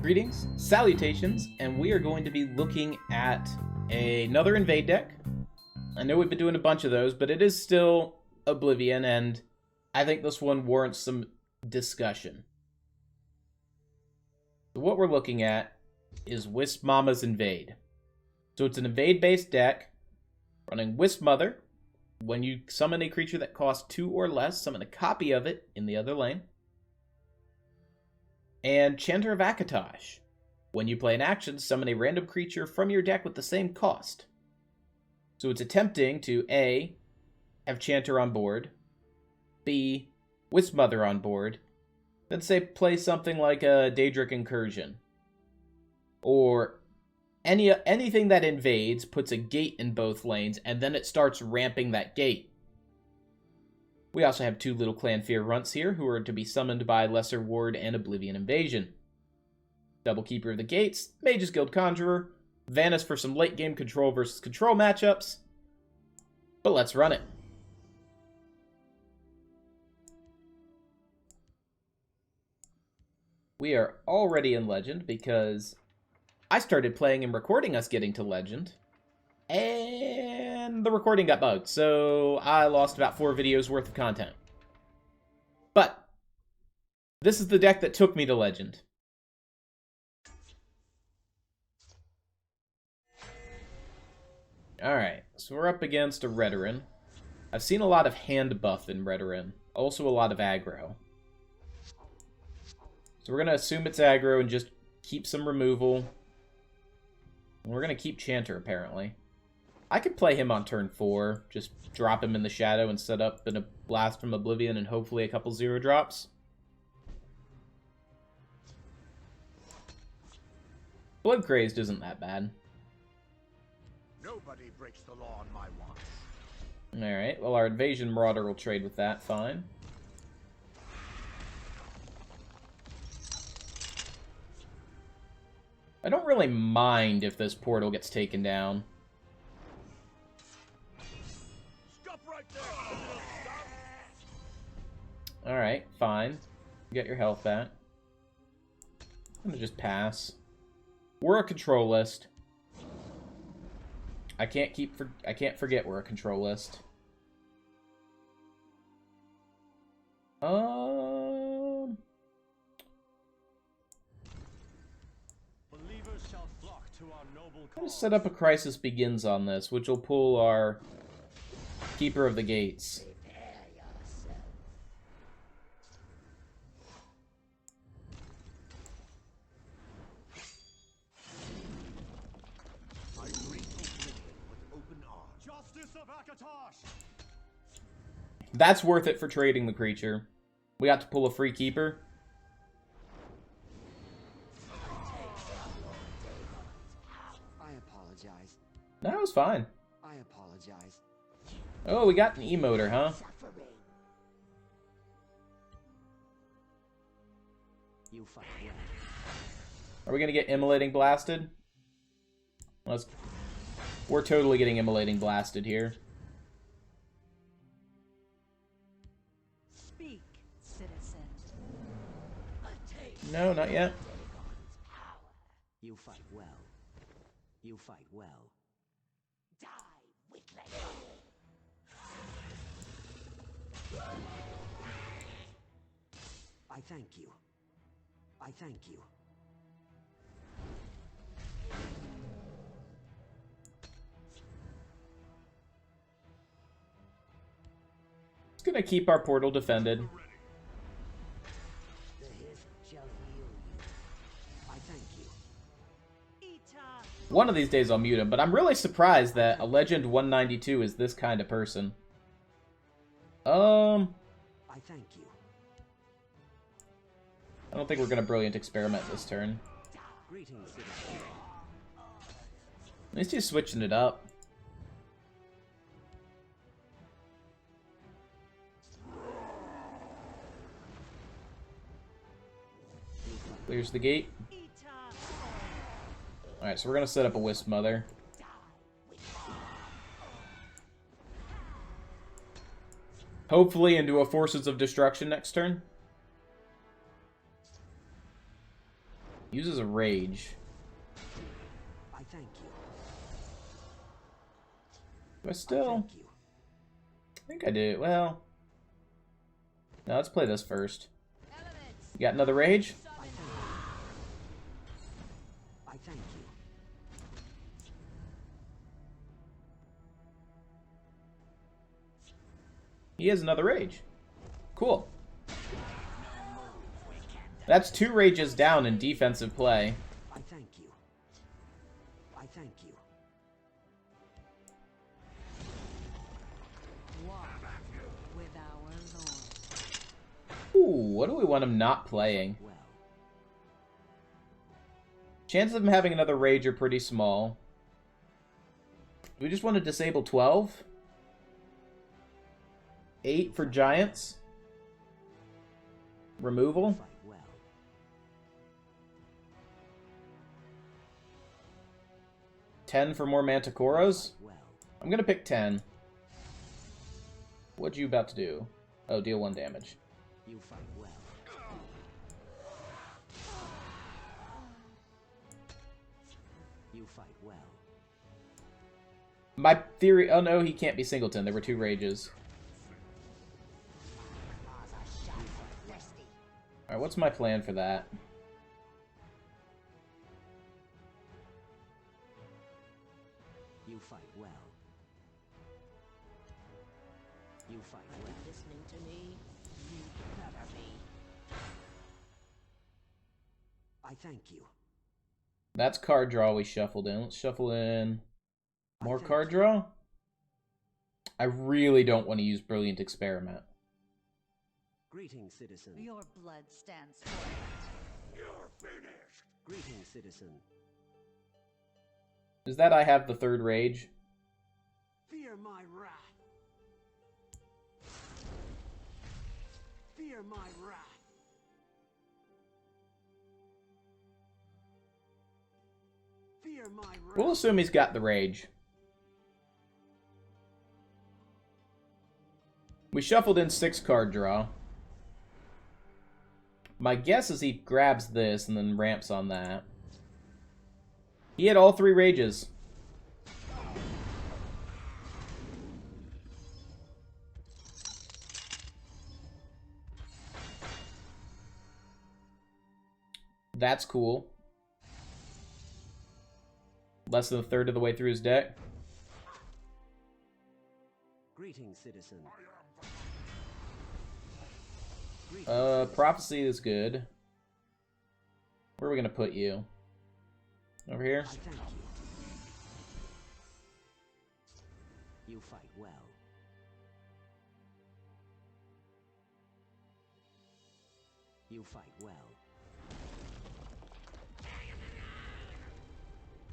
Greetings, salutations, and we are going to be looking at another Invade deck. I know we've been doing a bunch of those, but it is still Oblivion, and I think this one warrants some discussion. So what we're looking at is Wisp Momma's Invade. So it's an Invade-based deck, running Wisp Mother. When you summon a creature that costs 2 or less, summon a copy of it in the other lane. And Chanter of Akatosh. When you play an action, summon a random creature from your deck with the same cost. So it's attempting to A, have Chanter on board, B, Wisp Mother on board, then say play something like a Daedric Incursion. Or anything that invades puts a gate in both lanes, and then it starts ramping that gate. We also have 2 little Clanfear runts here, who are to be summoned by Lesser Ward and Oblivion Invasion. Double Keeper of the Gates, Mage's Guild Conjurer, Vanis for some late game control versus control matchups. But let's run it. We are already in Legend because I started playing and recording us getting to Legend, and the recording got bugged, so I lost about 4 videos worth of content. But this is the deck that took me to Legend. Alright, so we're up against a Redoran. I've seen a lot of hand buff in Redoran, also a lot of aggro. So we're going to assume it's aggro and just keep some removal. And we're going to keep Chanter, apparently. I could play him on turn 4, just drop him in the shadow and set up in a Blast from Oblivion and hopefully a couple 0 drops. Blood Crazed isn't that bad. Nobody breaks the law on my watch. Alright, well our Invasion Marauder will trade with that, fine. I don't really mind if this portal gets taken down. Stop right there. Alright, fine. You get your health back. I'm gonna just pass. We're a control list. I can't forget we're a control list. Believers shall flock to our noble cause. I'm gonna set up a Crisis Begins on this, which will pull our Keeper of the Gates. That's worth it for trading the creature. We got to pull a free keeper. I apologize. No, it was fine. I apologize. Oh, we got an emoter, huh? You fight well. Are we gonna get Immolating Blasted? We're totally getting Immolating Blasted here. Speak, citizen. No, not yet. You fight well. You fight well. Die, weakling. I thank you. I thank you. It's gonna keep our portal defended. The hiss shall heal you. I thank you. One of these days I'll mute him, but I'm really surprised that a Legend 192 is this kind of person. I thank you. I don't think we're gonna Brilliant Experiment this turn. Greetings, citizen. At least he's switching it up. Clears the gate. Alright, so we're gonna set up a Wisp Mother. Hopefully into a Forces of Destruction next turn. Uses a rage. I thank you. Do I still? Thank you. I think I do. Well, now let's play this first. Elements. You got another rage? Summon. I thank you. He has another rage. Cool. That's 2 rages down in defensive play. I thank you. I thank you. Walk with our Lord. Ooh, what do we want him not playing? Well, Chances of him having another rage are pretty small. Do we just want to disable 12? 8 for giants? Removal? fight well. 10 for more Manticoras? Well, I'm gonna pick 10. What you about to do? Oh, deal 1 damage. you fight well. You fight well. My theory... Oh no, he can't be Singleton. There were 2 rages. Alright, what's my plan for that? You fight well. You fight well. Listening to me? You better be. I thank you. That's card draw we shuffled in. Let's shuffle in more thank card you. draw. I really don't want to use Brilliant Experiment. Greetings, citizen. Your blood stands for it. You're finished. Greetings, citizen. Is that I have the 3rd rage? Fear my wrath. Fear my wrath. Fear my wrath. We'll assume he's got the rage. We shuffled in 6 card draw. My guess is he grabs this and then ramps on that. He had all 3 rages. That's cool. Less than a third of the way through his deck. Greetings, citizen. Prophecy is good. Where are we gonna put you? Over here? I thank you. You fight well. You fight well.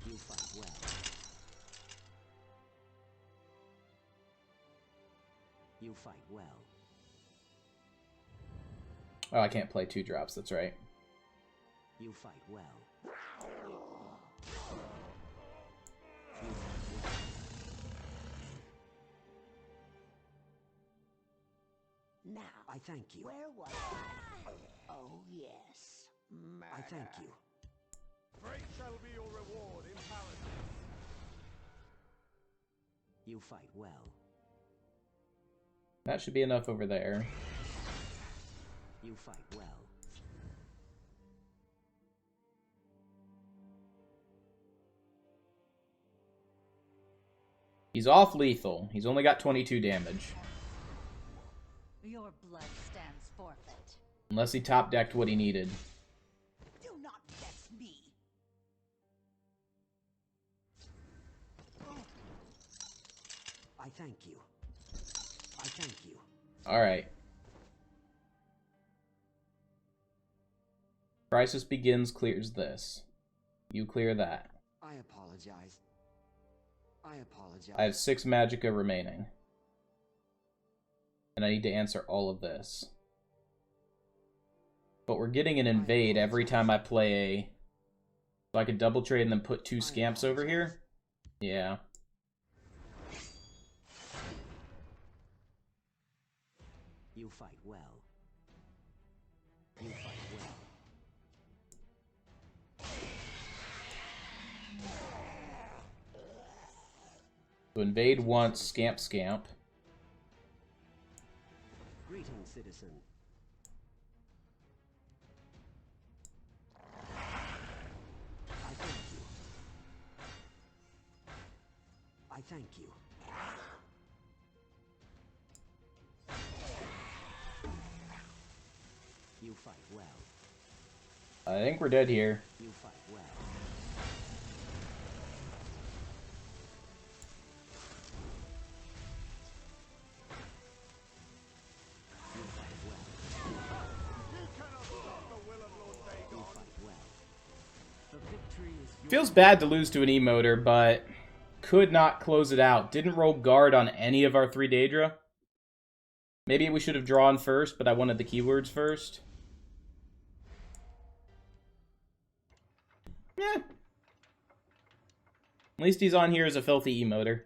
You fight well. You fight well. Oh, I can't play 2 drops, that's right. You fight well. Now, I thank you. where was I? Oh, yes. I thank you. Great shall be your reward in paradise. You fight well. That should be enough over there. You fight well. He's off lethal. He's only got 22 damage. Your blood stands forfeit. Unless he top decked what he needed. Do not vex me. I thank you. I thank you. Alright. Crisis begins, clears this. You clear that. I apologize. I apologize. I have 6 magicka remaining. And I need to answer all of this. But we're getting an invade every time I play a... So I could double trade and then put 2 scamps over here? Yeah. You fight well. You fight well. invade once, scamp, scamp. Greetings, citizen. I thank you. I thank you. You fight well. I think we're dead here. You fight well. You fight well. You cannot stop the will of Lord You Dagon. fight well. The victory is yours. Feels bad to lose to an emoter, but could not close it out. Didn't roll guard on any of our 3 Daedra. Maybe we should have drawn first, but I wanted the keywords first. Yeah. At least he's on here as a filthy emoter.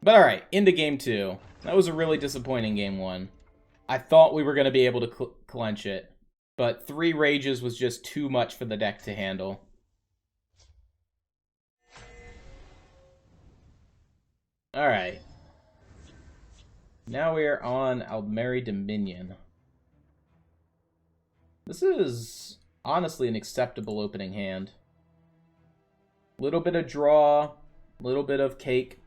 But alright, into game 2. That was a really disappointing game 1. I thought we were going to be able to clench it, but 3 rages was just too much for the deck to handle. Alright. Now we are on Aldmeri Dominion. This is honestly an acceptable opening hand. Little bit of draw, little bit of cake.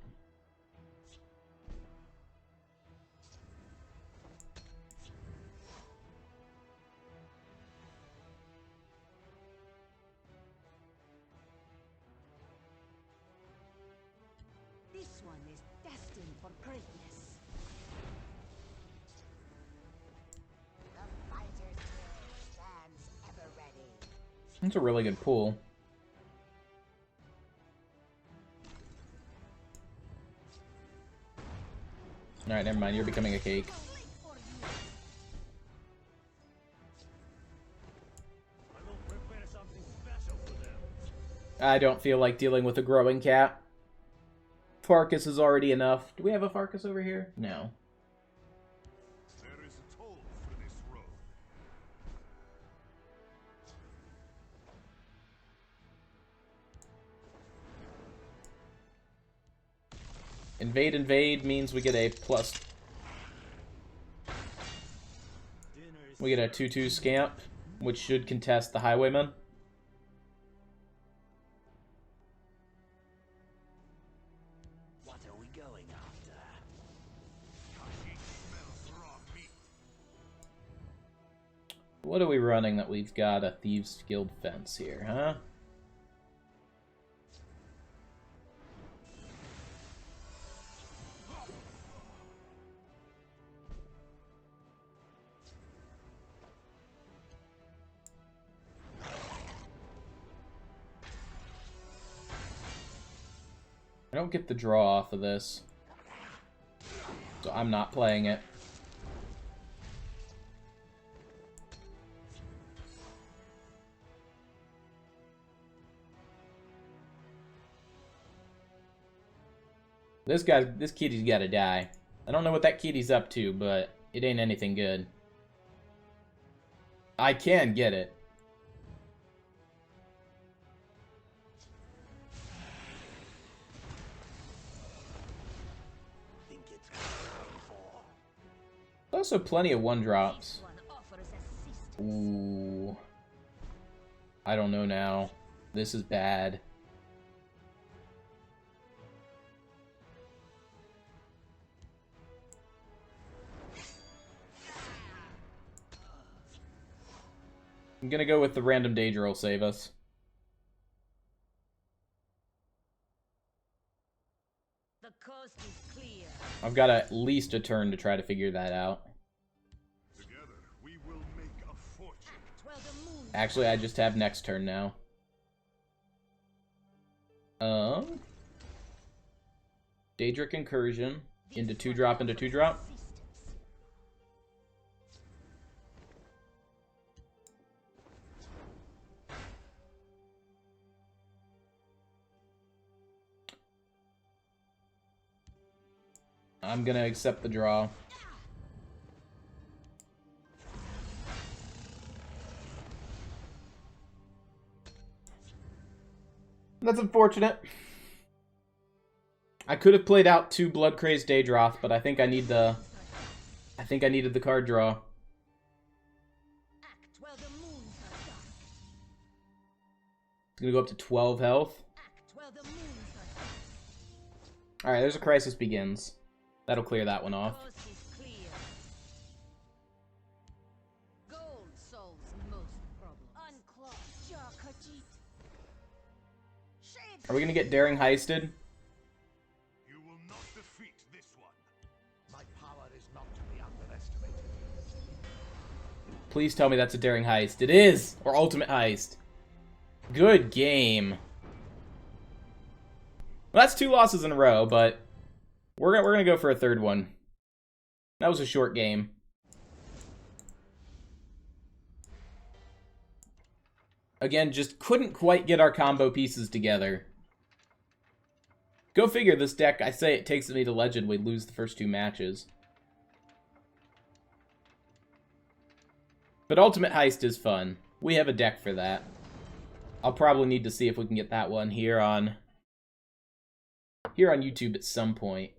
This one is destined for greatness. The fighter's will stands ever ready. That's a really good pull. Alright, never mind. You're becoming a cake. I will prepare something special for them. I don't feel like dealing with a growing cat. Farkas is already enough. Do we have a Farkas over here? No. There is a toll for this road. Invade means we get a plus. We get a 2/2 scamp, which should contest the Highwayman. What are we going after? Kashi smells raw meat. What are we running that we've got a Thieves Guild fence here, huh? I don't get the draw off of this, so I'm not playing it. This kitty's gotta die. I don't know what that kitty's up to, but it ain't anything good. I can get it. Think it's going for? Also plenty of 1-drops. This one offers assistance. Ooh. I don't know now. This is bad. I'm gonna go with the random Daedra will save us. The coast is clear. I've got at least a turn to try to figure that out. Together, we will make a fortune. Act while the moon. Actually, I just have next turn now. Daedric Incursion into 2-drop into 2-drop. I'm gonna accept the draw. That's unfortunate. I could have played out 2 Blood Crazed Daedroth, but I think I need the... I think I needed the card draw. Act while the moons are dark. It's gonna go up to 12 health. Act while the moons are dark. Alright, there's a Crisis Begins. That'll clear that one off. Coast is clear. Gold solves most problems. Unclogged. Jarkajit. Shade. Are we gonna get Daring Heisted? You will not defeat this one. My power is not to be underestimated. Please tell me that's a Daring Heist. It is! Or Ultimate Heist. Good game. Well, that's 2 losses in a row, but we're gonna go for a third one. That was a short game. Again, just couldn't quite get our combo pieces together. Go figure, this deck, I say it takes me to Legend, we lose the first 2 matches. But Ultimate Heist is fun. We have a deck for that. I'll probably need to see if we can get that one here on YouTube at some point.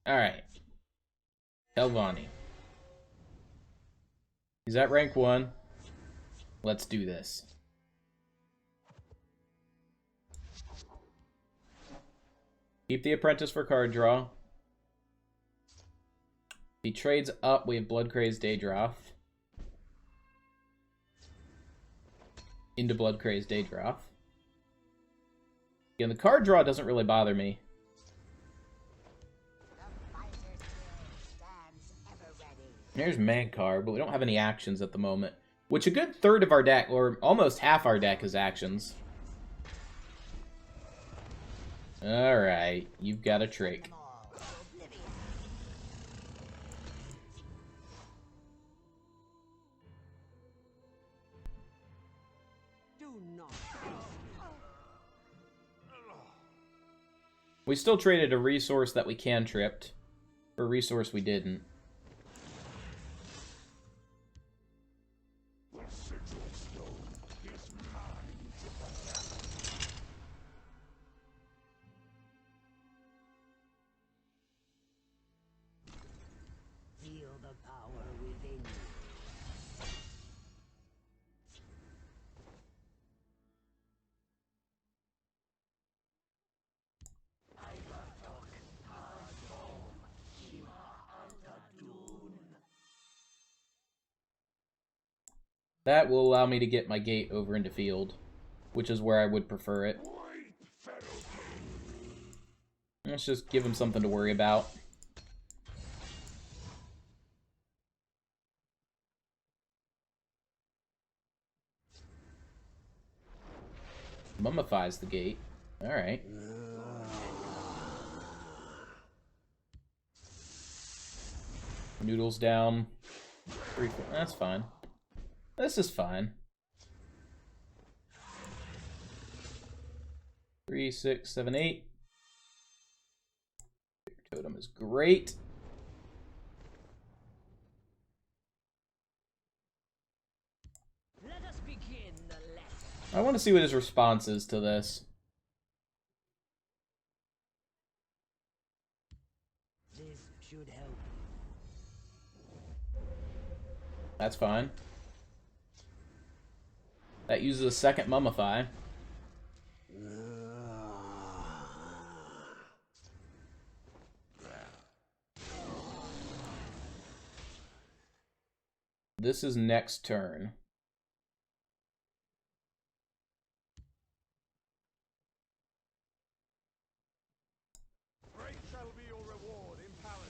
Alright. Elvani. He's at rank 1. Let's do this. Keep the Apprentice for card draw. If he trades up, we have Blood Crazed Daedroth. Into Blood Crazed Daedroth. Again, the card draw doesn't really bother me. The fighter's will stands ever ready. Here's Magcar, but we don't have any actions at the moment. Which a good third of our deck, or almost half our deck, is actions. Alright, you've got a trick. Do not. We still traded a resource that we cantripped for a resource we didn't. Feel the power within you. That will allow me to get my gate over into field, which is where I would prefer it. Let's just give him something to worry about. Mummifies the gate. Alright. Noodles down. 3, 4. That's fine. This is fine. 3, 6, 7, 8. Totem is great. Let us begin the lesson. I want to see what his response is to this. This should help. That's fine. That uses a second Mummify. This is next turn. Great shall be your reward in paradise.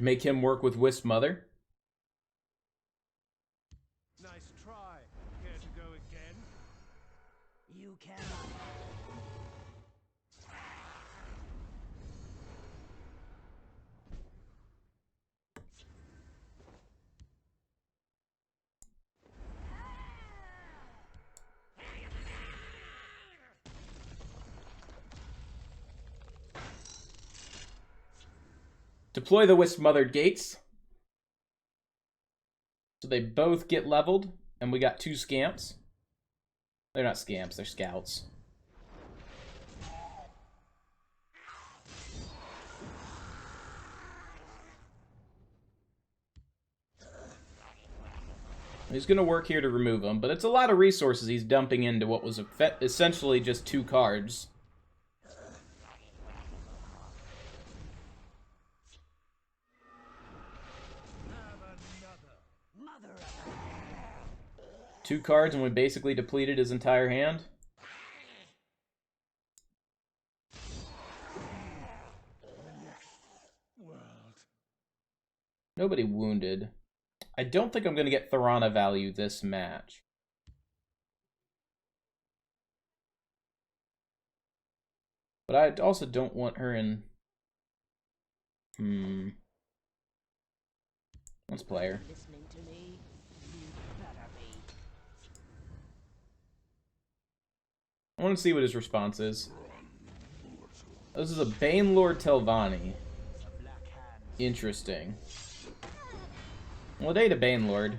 Make him work with Wisp Mother. Nice try. Care to go again? You cannot. Deploy the Wisp Mothered Gates. So they both get leveled, and we got 2 scamps. They're not scamps, they're scouts. He's going to work here to remove them, but it's a lot of resources he's dumping into what was essentially just 2 cards. Mother 2 cards and we basically depleted his entire hand. Nobody wounded. I don't think I'm going to get Thorana value this match. But I also don't want her in... Let's play her. listening to me? You better be. I want to see what his response is. This is a Banelord Telvanni. Interesting. Well, it ate a Banelord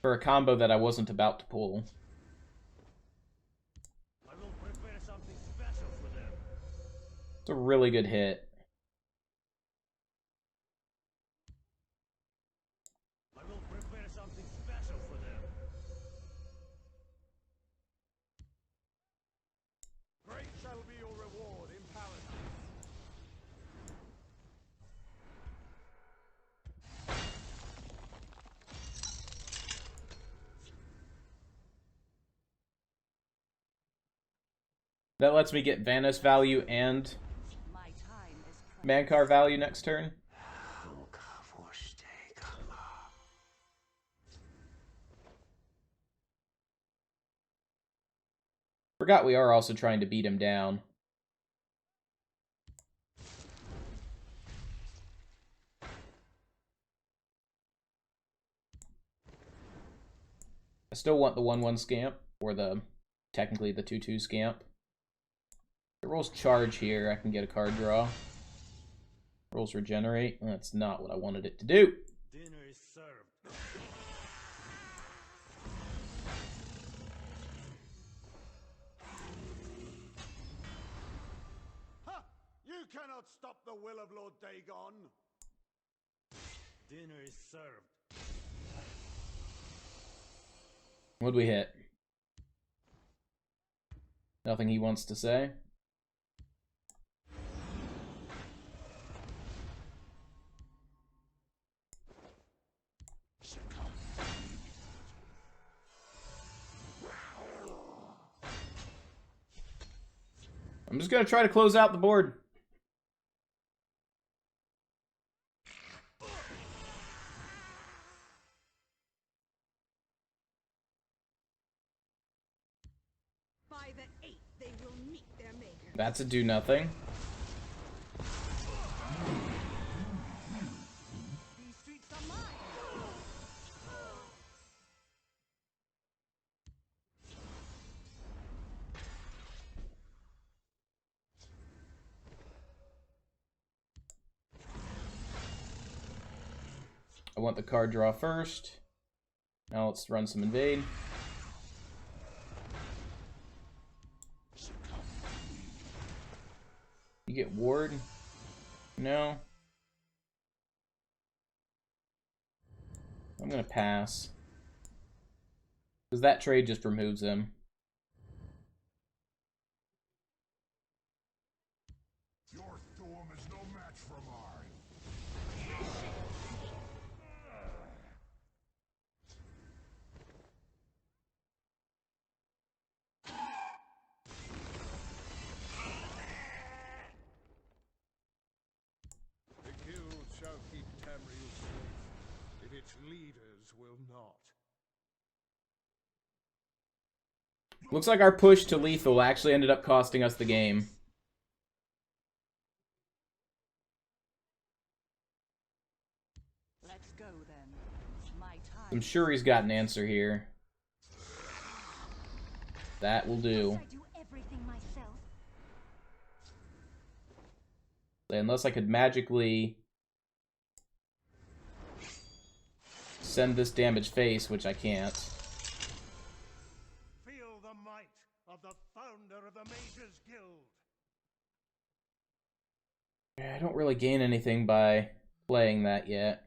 for a combo that I wasn't about to pull. I will prepare something special for them. It's a really good hit. I will prepare something special for them. Great shall be your reward in paradise. That lets me get Vanis value and My time is Mankar value next turn. Forgot we are also trying to beat him down. I still want the 1/1 scamp, or the technically the 2/2 scamp. It rolls charge here, I can get a card draw. Rolls regenerate. That's not what I wanted it to do. Dinner is served. Ha! You cannot stop the will of Lord Dagon. Dinner is served. What'd we hit? Nothing he wants to say. I'm just gonna try to close out the board. by the 8th they will meet their maker. That's a do nothing. These streets are mine. I want the card draw first. Now let's run some Invade. You get Ward? No. I'm gonna pass. Because that trade just removes him. Your storm is no match for mine. The guild shall keep Tamriel safe, if its leaders will not. Looks like our push to lethal actually ended up costing us the game. Let's go then. My time. I'm sure he's got an answer here. That will do. I do everything myself. Unless I could magically send this damage face, which I can't. Feel the might of the founder of the Mages Guild. I don't really gain anything by playing that yet.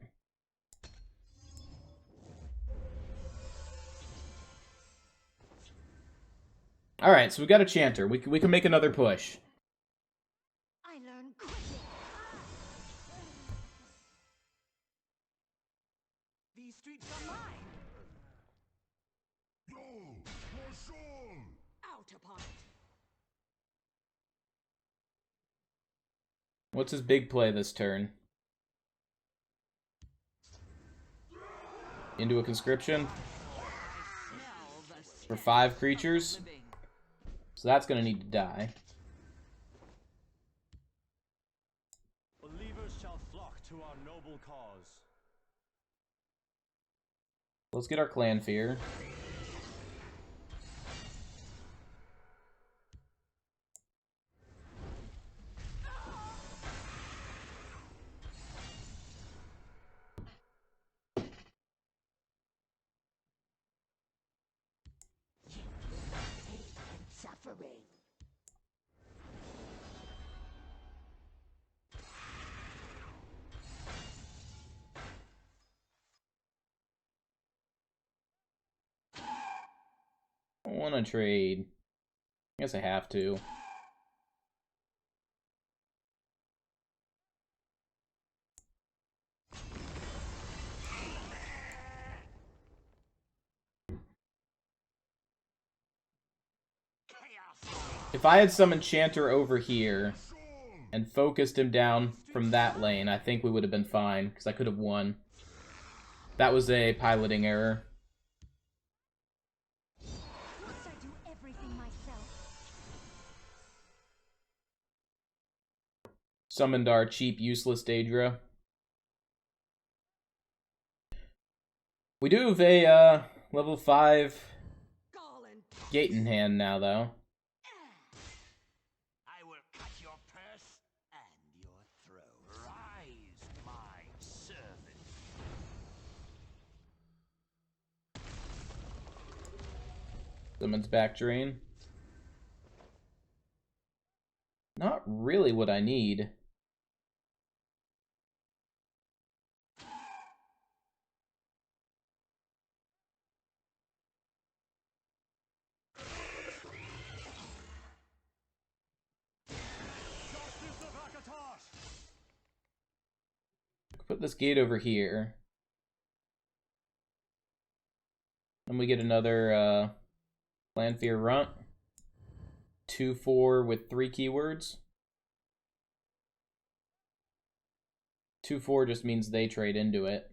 Alright, so we got a Chanter. We can make another push. I learn quickly. These streets are mine. Out upon it. What's his big play this turn? Into a conscription? For 5 creatures? So that's gonna need to die. Believers shall flock to our noble cause. Let's get our Clan Fear. Suffering. I want to trade. I guess I have to. If I had some Enchanter over here and focused him down from that lane, I think we would have been fine, because I could have won. That was a piloting error. Must I do everything myself? Summoned our cheap, useless Daedra. We do have a level 5 Gate in hand now, though. I will cut your purse and your throat. Rise, my servant. Summons back drain. Not really what I need. Put this gate over here. Then we get another Land Fear Runt. 2/4 with 3 keywords. 2/4 just means they trade into it.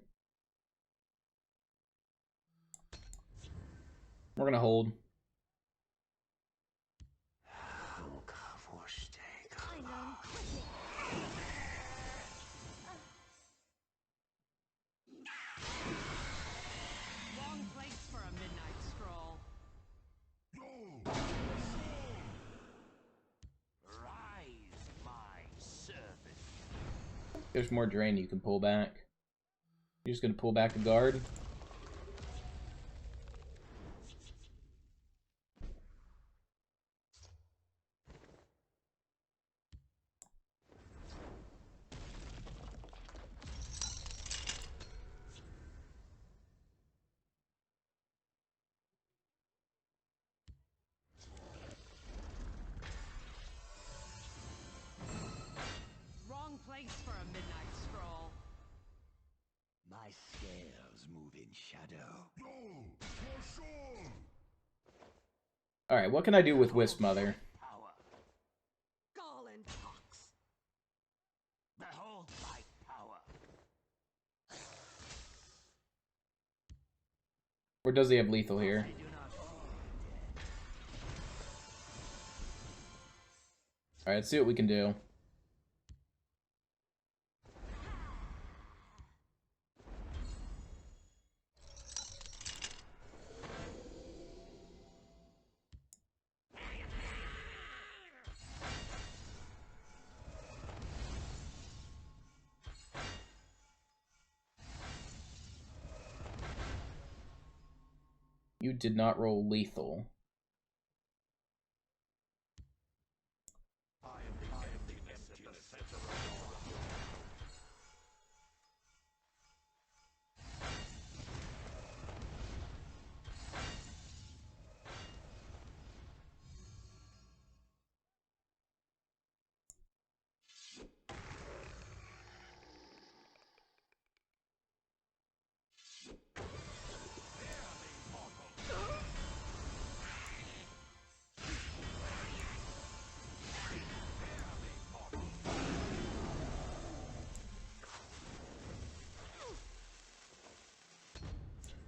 We're gonna hold. I learn quickly. Long place for a midnight stroll. Rise, my servant. There's more drain you can pull back. You're just gonna pull back a guard. Wrong place for a midnight stroll. My scales move in shadow. Alright, what can I do with Wisp Mother? Power. Gallin Pox. Behold my power. Or does he have lethal here? I do not fear Alright, let's see what we can do. You did not roll lethal.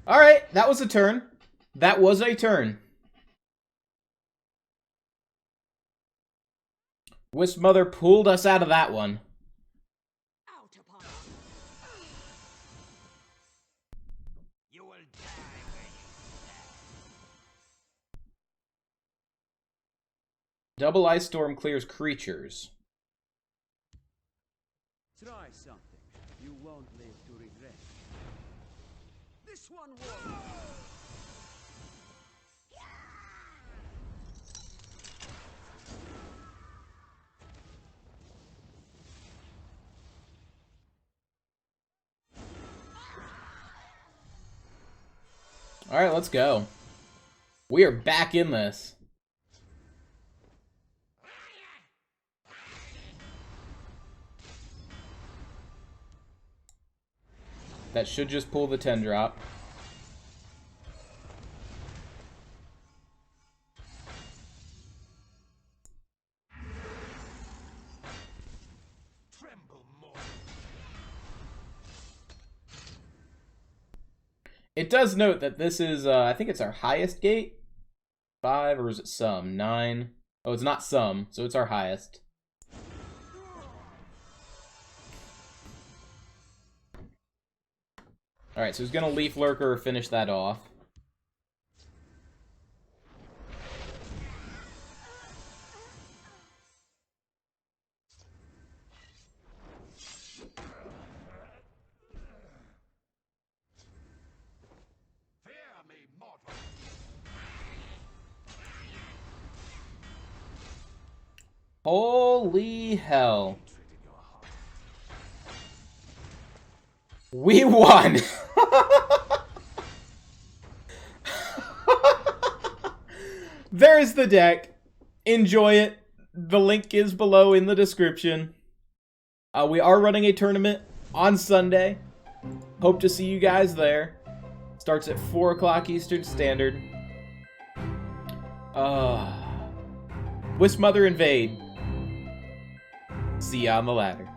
Alright, that was a turn. That was a turn. Wisp Mother pulled us out of that one. Out upon it. You will die where you stand. Double Ice Storm clears creatures. Try something. You won't live to regret. This one will. Alright, let's go. We are back in this. That should just pull the 10-drop. Tremble more. It does note that this is, I think it's our highest gate. 5, or is it some? 9. Oh, it's not some, so it's our highest. Alright, so he's gonna Leaf Lurker finish that off. Fear me, mortal. Holy hell. We won! There's the deck. Enjoy it. The link is below in the description. We are running a tournament on Sunday. Hope to see you guys there. Starts at 4 o'clock Eastern Standard. Wisp Mother Invade. See ya on the ladder.